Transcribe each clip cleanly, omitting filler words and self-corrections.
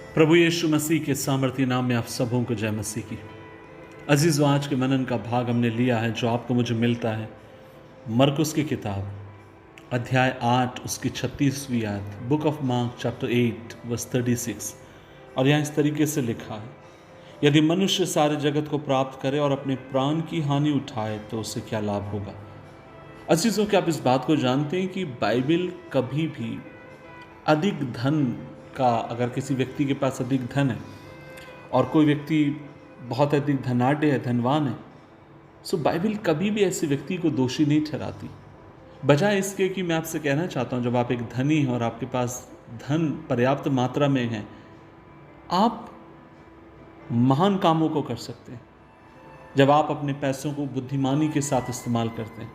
प्रभु यीशु मसीह के सामर्थ्य नाम में आप सबों को जय मसीह की। अजीज़, आज के मनन का भाग हमने लिया है जो आपको मुझे मिलता है मरकुस की किताब अध्याय 8 उसकी 36वीं आयत, book of Mark chapter 8 verse 36। और यहाँ इस तरीके से लिखा है, यदि मनुष्य सारे जगत को प्राप्त करे और अपने प्राण की हानि उठाए तो उसे क्या लाभ होगा। अजीज़ों, क्या आप इस बात को जानते हैं कि बाइबल कभी भी अधिक धन का, अगर किसी व्यक्ति के पास अधिक धन है और कोई व्यक्ति बहुत अधिक धनाढ्य है, धनवान है, सो बाइबल कभी भी ऐसे व्यक्ति को दोषी नहीं ठहराती। बजाय इसके कि मैं आपसे कहना चाहता हूँ, जब आप एक धनी हैं और आपके पास धन पर्याप्त मात्रा में है, आप महान कामों को कर सकते हैं। जब आप अपने पैसों को बुद्धिमानी के साथ इस्तेमाल करते हैं,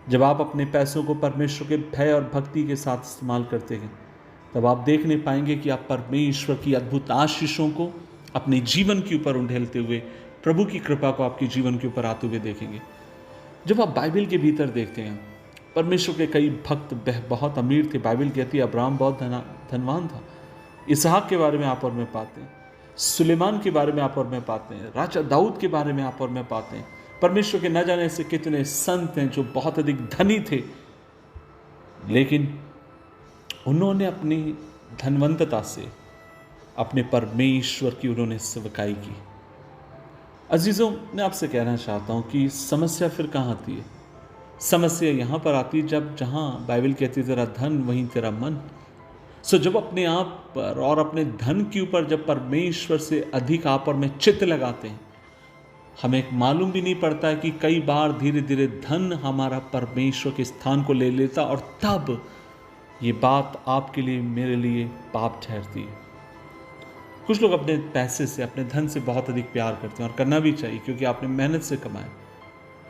जब आप अपने पैसों को परमेश्वर के भय और भक्ति के साथ इस्तेमाल करते हैं, तब आप देखने पाएंगे कि आप परमेश्वर की अद्भुत आशीषों को अपने जीवन के ऊपर उंडेलते हुए, प्रभु की कृपा को आपके जीवन के ऊपर आते हुए देखेंगे। जब आप बाइबल के भीतर देखते हैं, परमेश्वर के कई भक्त बहुत अमीर थे। बाइबल कहती है अब्राहम बहुत धनवान था। इसहाक के बारे में आप और मैं पाते हैं, सुलेमान के बारे में आप और मैं पाते हैं, राजा दाऊद के बारे में आप और मैं पाते हैं। परमेश्वर के न जाने से कितने संत हैं जो बहुत अधिक धनी थे, लेकिन उन्होंने अपनी धनवंतता से अपने परमेश्वर की उन्होंने सेवकाई की। अजीज़ों, मैं आपसे कहना चाहता हूँ कि समस्या फिर कहाँ आती है? समस्या यहाँ पर आती है जब, जहाँ बाइबल कहती है तेरा धन वहीं तेरा मन। सो जब अपने आप पर और अपने धन के ऊपर जब परमेश्वर से अधिक आप और में चित्त लगाते हैं, हमें मालूम भी नहीं पड़ता है कि कई बार धीरे धीरे धन हमारा परमेश्वर के स्थान को ले लेता, और तब ये बात आपके लिए मेरे लिए पाप ठहरती है। कुछ लोग अपने पैसे से, अपने धन से बहुत अधिक प्यार करते हैं, और करना भी चाहिए क्योंकि आपने मेहनत से कमाया।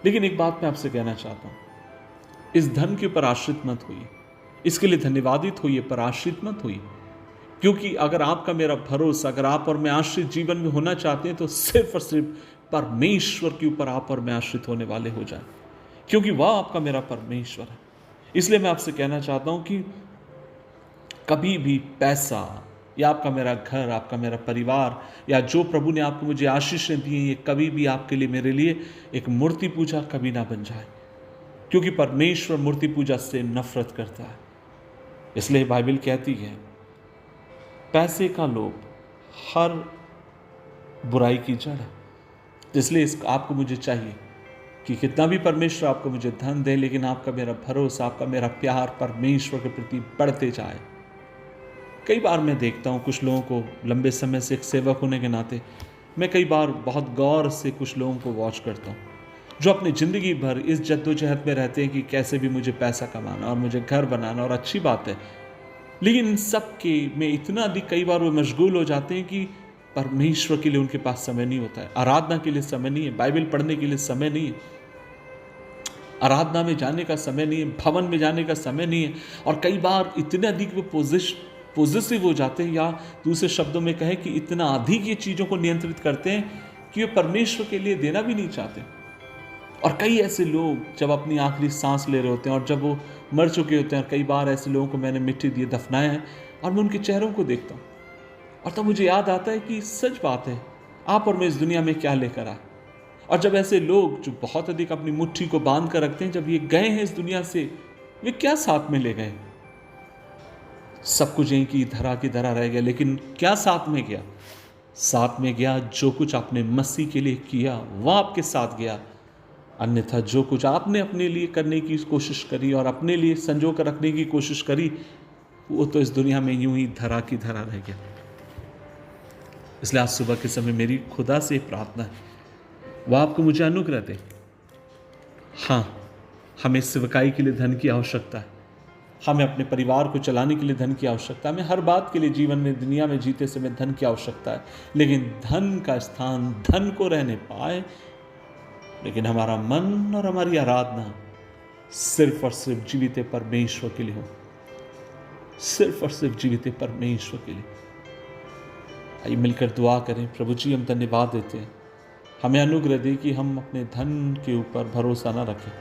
लेकिन एक बात मैं आपसे कहना चाहता हूँ, इस धन के ऊपर आश्रित मत होइए, इसके लिए धन्यवादित होइए पर आश्रित मत होइए। क्योंकि अगर आपका मेरा भरोसा, अगर आप और मैं आश्रित जीवन में होना चाहते हैं, तो सिर्फ और सिर्फ परमेश्वर के ऊपर आप और मैं आश्रित होने वाले हो जाए, क्योंकि वह आपका मेरा परमेश्वर है। इसलिए मैं आपसे कहना चाहता हूं कि कभी भी पैसा या आपका मेरा घर, आपका मेरा परिवार, या जो प्रभु ने आपको मुझे आशीषें दी हैं, ये कभी भी आपके लिए, मेरे लिए एक मूर्ति पूजा कभी ना बन जाए, क्योंकि परमेश्वर मूर्ति पूजा से नफरत करता है। इसलिए बाइबल कहती है पैसे का लोभ हर बुराई की जड़ है। इसलिए आपको मुझे चाहिए कि कितना भी परमेश्वर आपको मुझे धन दे, लेकिन आपका मेरा भरोसा, आपका मेरा प्यार परमेश्वर के प्रति बढ़ते जाए। कई बार मैं देखता हूँ कुछ लोगों को, लंबे समय से एक सेवक होने के नाते मैं कई बार बहुत गौर से कुछ लोगों को वॉच करता हूँ, जो अपनी ज़िंदगी भर इस जद्दोजहद में रहते हैं कि कैसे भी मुझे पैसा कमाना और मुझे घर बनाना, और अच्छी बात है, लेकिन इन सब के में इतना अधिक कई बार वो मशगूल हो जाते हैं कि परमेश्वर के लिए उनके पास समय नहीं होता है, आराधना के लिए समय नहीं है, बाइबल पढ़ने के लिए समय नहीं है, आराधना में जाने का समय नहीं है, भवन में जाने का समय नहीं है। और कई बार इतने अधिक वो पॉजिटिव हो जाते हैं, या दूसरे शब्दों में कहें कि इतना अधिक ये चीज़ों को नियंत्रित करते हैं कि वे परमेश्वर के लिए देना भी नहीं चाहते। और कई ऐसे लोग जब अपनी आखिरी सांस ले रहे होते हैं और जब वो मर चुके होते हैं, और कई बार ऐसे लोगों को मैंने मिट्टी दिए दफनाया है, और मैं उनके चेहरों को देखता हूँ, और तब मुझे याद आता है कि सच बात है, आप और मैं इस दुनिया में क्या लेकर आए। और जब ऐसे लोग जो बहुत अधिक अपनी मुट्ठी को बांध कर रखते हैं, जब ये गए हैं इस दुनिया से, वे क्या साथ में ले गए? सब कुछ यहीं की धरा रह गया, लेकिन क्या साथ में गया? साथ में गया जो कुछ आपने मसीह के लिए किया वह आपके साथ गया, अन्यथा जो कुछ आपने अपने लिए करने की कोशिश करी और अपने लिए संजो कर रखने की कोशिश करी, वो तो इस दुनिया में यूं ही धरा की धरा रह गया। इसलिए आज सुबह के समय मेरी खुदा से प्रार्थना है, वह आपको मुझे अनुग्रह दे। हाँ, हमें सेवकाई के लिए धन की आवश्यकता है, हमें अपने परिवार को चलाने के लिए धन की आवश्यकता है, हमें हर बात के लिए जीवन में, दुनिया में जीते समय धन की आवश्यकता है। लेकिन धन का स्थान धन को रहने पाए, लेकिन हमारा मन और हमारी आराधना सिर्फ और सिर्फ जीवित परमेश्वर के लिए हो, सिर्फ और सिर्फ जीवित परमेश्वर के लिए। आइए मिलकर दुआ करें। प्रभु जी, हम धन्यवाद देते हैं, हमें अनुग्रह दे कि हम अपने धन के ऊपर भरोसा ना रखें,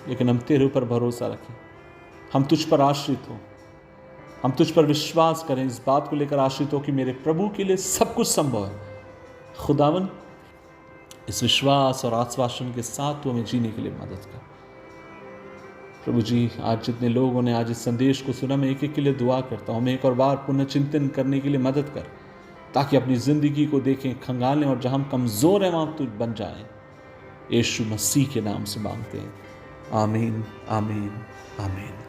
लेकिन हम तेरे ऊपर भरोसा रखें, हम तुझ पर आश्रित हों, हम तुझ पर विश्वास करें, इस बात को लेकर आश्रित हो कि मेरे प्रभु के लिए सब कुछ संभव है। खुदावन, इस विश्वास और आश्वासन के साथ तू हमें जीने के लिए मदद कर। प्रभु जी, आज जितने लोगों ने आज इस संदेश को सुना, मैं एक एक के लिए दुआ करता हूँ, हमें एक और बार पुनर्चिंतन करने के लिए मदद कर, ताकि अपनी ज़िंदगी को देखें, खंगालें और जहाँ हम कमज़ोर हैं वहाँ तू बन जाएं। यीशु मसीह के नाम से मांगते हैं, आमीन, आमीन, आमीन।